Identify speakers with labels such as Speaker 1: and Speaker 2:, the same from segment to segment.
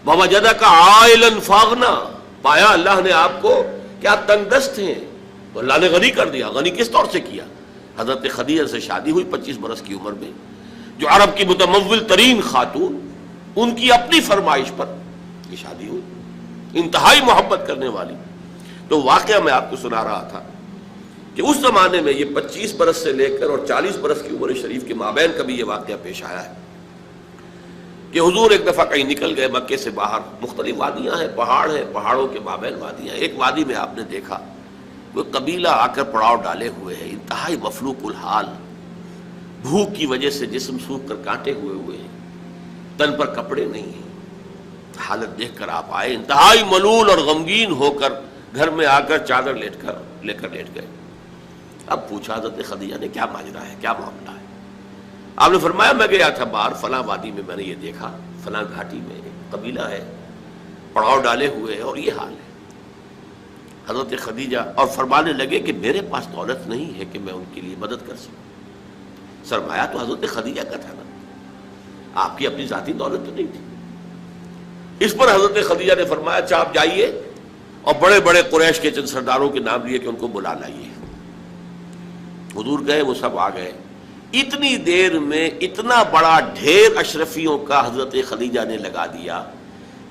Speaker 1: وَوَجَدَكَ عَائِلًا فَأَغْنَىٰ، پایا اللہ نے آپ کو کہ آپ تنگ دست ہیں تو اللہ نے غنی کر دیا۔ غنی کس طور سے کیا؟ حضرت خدیجہ سے شادی ہوئی 25 برس کی عمر میں، جو عرب کی متمول ترین خاتون، ان کی اپنی فرمائش پر یہ شادی ہوئی، انتہائی محبت کرنے والی۔ تو واقعہ میں آپ کو سنا رہا تھا کہ اس زمانے میں یہ 25 برس سے لے کر اور 40 برس کی عمر شریف کے مابین کبھی یہ واقعہ پیش آیا ہے کہ حضور ایک دفعہ کہیں نکل گئے مکے سے باہر، مختلف وادیاں ہیں، پہاڑ ہیں، پہاڑوں کے مابین وادیاں ہیں۔ ایک وادی میں آپ نے دیکھا وہ قبیلہ آ کر پڑاؤ ڈالے ہوئے ہے، انتہائی مفلوق الحال، بھوک کی وجہ سے جسم سوکھ کر کانٹے ہوئے ہیں، تن پر کپڑے نہیں ہیں۔ حالت دیکھ کر آپ آئے، انتہائی ملول اور غمگین ہو کر گھر میں آ کر چادر لے کر لیٹ گئے۔ اب پوچھا حضرت خدیجہ نے کیا ماجرا ہے، کیا معاملہ ہے؟ آپ نے فرمایا میں گیا تھا باہر فلاں وادی میں، میں نے یہ دیکھا فلاں گھاٹی میں ایک قبیلہ ہے، پڑاؤ ڈالے ہوئے ہیں اور یہ حال ہے۔ حضرت خدیجہ اور فرمانے لگے کہ میرے پاس دولت نہیں ہے کہ میں ان کے لیے مدد کر سکوں۔ سرمایہ تو حضرت خدیجہ کا تھا نا، آپ کی اپنی ذاتی دولت تو نہیں تھی۔ اس پر حضرت خدیجہ نے فرمایا اچھا آپ جائیے اور بڑے بڑے قریش کے چند سرداروں کے نام لیے کہ ان کو بلا لائیے۔ حضور گئے، وہ سب آ گئے۔ اتنی دیر میں اتنا بڑا ڈھیر اشرفیوں کا حضرت خدیجہ نے لگا دیا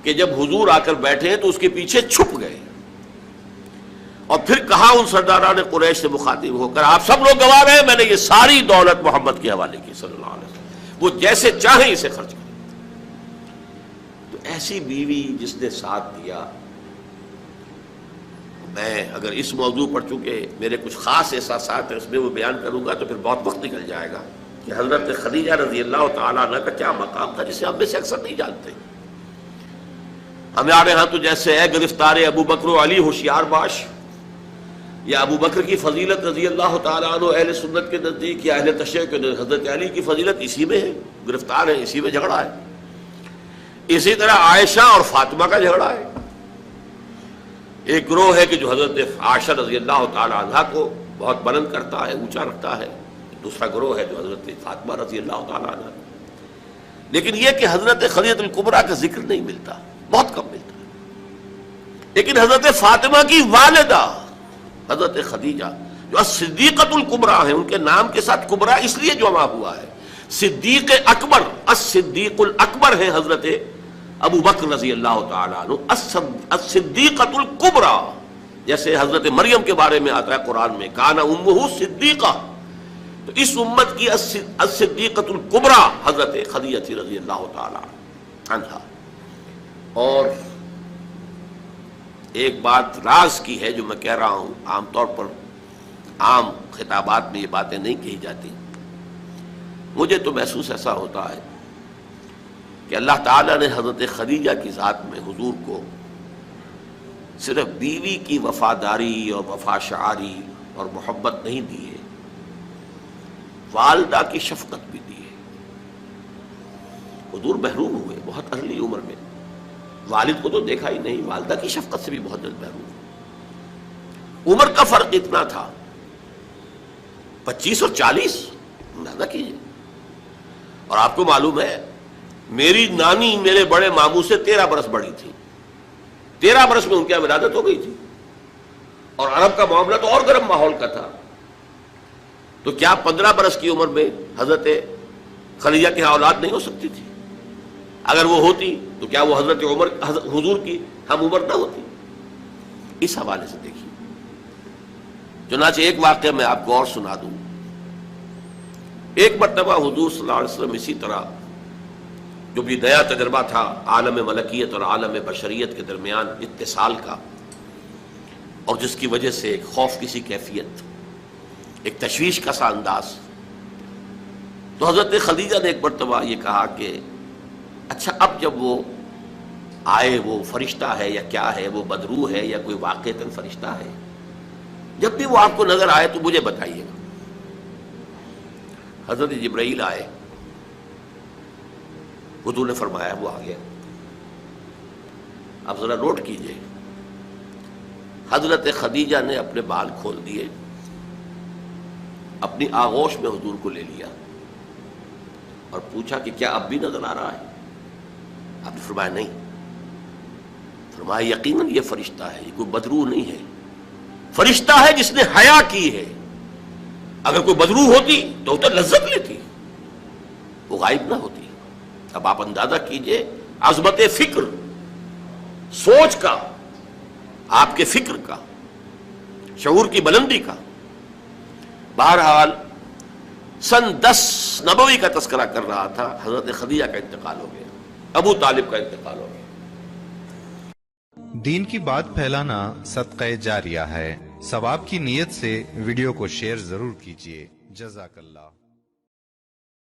Speaker 1: کہ جب حضور آ کر بیٹھے تو اس کے پیچھے چھپ گئے، اور پھر کہا ان سرداران قریش سے مخاطب ہو کر آپ سب لوگ گواہ رہے ہیں میں نے یہ ساری دولت محمد کے حوالے کی صلی اللہ علیہ وسلم، وہ جیسے چاہیں اسے خرچ کریں۔ تو ایسی بیوی جس نے ساتھ دیا، میں اگر اس موضوع پر چونکہ میرے کچھ خاص احساسات ہیں اس میں وہ بیان کروں گا تو پھر بہت وقت نکل جائے گا کہ حضرت خدیجہ رضی اللہ تعالیٰ عنہ کا کیا مقام تھا جسے ہم میں سے اکثر نہیں جانتے۔ ہمارے ہاں تو جیسے ہے گرفتار ابو بکر و علی ہوشیار باش، یا ابو بکر کی فضیلت رضی اللہ تعالیٰ عنہ اہل سنت کے نزدیک، یا اہل تشیع کے نزدیک حضرت علی کی فضیلت اسی میں ہے، گرفتار ہے، اسی میں جھگڑا ہے۔ اسی طرح عائشہ اور فاطمہ کا جھگڑا ہے۔ ایک گروہ ہے کہ جو حضرت عائشہ رضی اللہ تعالی عنہا کو بہت بلند کرتا ہے، اونچا رکھتا ہے، دوسرا گروہ ہے جو حضرت فاطمہ رضی اللہ تعالی عنہا۔ لیکن یہ کہ حضرت خدیجہ الکبریٰ کا ذکر نہیں ملتا، بہت کم ملتا ہے۔ لیکن حضرت فاطمہ کی والدہ حضرت خدیجہ جو صدیقۃ الکبریٰ ہیں، ان کے نام کے ساتھ کبریٰ اس لیے جمع ہوا ہے، صدیق اکبر، الصدیق الاکبر ہے حضرت ابو بکر رضی اللہ تعالیٰ عنہ، الصدیقۃ الکبریٰ، جیسے حضرت مریم کے بارے میں آتا ہے قرآن میں کان امہ صدیقہ، تو اس امت کی الصدیقۃ الکبریٰ حضرت خدیجہ رضی اللہ تعالیٰ عنہا۔ اور ایک بات راز کی ہے جو میں کہہ رہا ہوں، عام طور پر عام خطابات میں یہ باتیں نہیں کہی جاتی، مجھے تو محسوس ایسا ہوتا ہے کہ اللہ تعالیٰ نے حضرت خدیجہ کی ذات میں حضور کو صرف بیوی کی وفاداری اور وفا شعاری اور محبت نہیں دی ہے، والدہ کی شفقت بھی دی ہے۔ حضور محروم ہوئے بہت ارلی عمر میں، والد کو تو دیکھا ہی نہیں، والدہ کی شفقت سے بھی بہت جلد محروم ہوئے۔ عمر کا فرق اتنا تھا، 25 اور 40، اندازہ کیجیے۔ اور آپ کو معلوم ہے میری نانی میرے بڑے ماموں سے 13 برس بڑی تھی، 13 برس میں ان کی ولادت ہو گئی تھی، اور عرب کا معاملہ تو اور گرم ماحول کا تھا۔ تو کیا 15 برس کی عمر میں حضرت خدیجہ کی اولاد نہیں ہو سکتی تھی؟ اگر وہ ہوتی تو کیا وہ حضرت عمر حضور کی ہم عمر نہ ہوتی؟ اس حوالے سے دیکھیے۔ چنانچہ ایک واقعہ میں آپ کو اور سنا دوں۔ ایک مرتبہ حضور صلی اللہ علیہ وسلم اسی طرح جو بھی نیا تجربہ تھا عالم ملکیت اور عالم بشریت کے درمیان اتصال کا، اور جس کی وجہ سے ایک خوف کی سی کیفیت، ایک تشویش کا سا انداز، تو حضرت خدیجہ نے ایک مرتبہ یہ کہا کہ اچھا اب جب وہ آئے وہ فرشتہ ہے یا کیا ہے، وہ بدروح ہے یا کوئی واقعتاً فرشتہ ہے، جب بھی وہ آپ کو نظر آئے تو مجھے بتائیے گا۔ حضرت جبرائیل آئے، حضور نے فرمایا وہ آ گیا۔ اب ذرا نوٹ کیجئے، حضرت خدیجہ نے اپنے بال کھول دیے، اپنی آغوش میں حضور کو لے لیا اور پوچھا کہ کیا اب بھی نظر آ رہا ہے؟ آپ نے فرمایا نہیں۔ فرمایا یقیناً یہ فرشتہ ہے، یہ کوئی بدروح نہیں ہے، فرشتہ ہے جس نے حیا کی ہے. اگر کوئی بدروح ہوتی تو لذت لیتی، وہ غائب نہ ہوتی. اب آپ اندازہ کیجئے عظمت فکر، سوچ کا، آپ کے فکر کا، شعور کی بلندی کا. بہرحال سن 10 نبوی کا تذکرہ کر رہا تھا، حضرت خدیجہ کا انتقال ہو گیا، ابو طالب کا انتقال ہو گیا.
Speaker 2: دین کی بات پھیلانا صدقہ جاریہ ہے. ثواب کی نیت سے ویڈیو کو شیئر ضرور کیجیے. جزاک اللہ.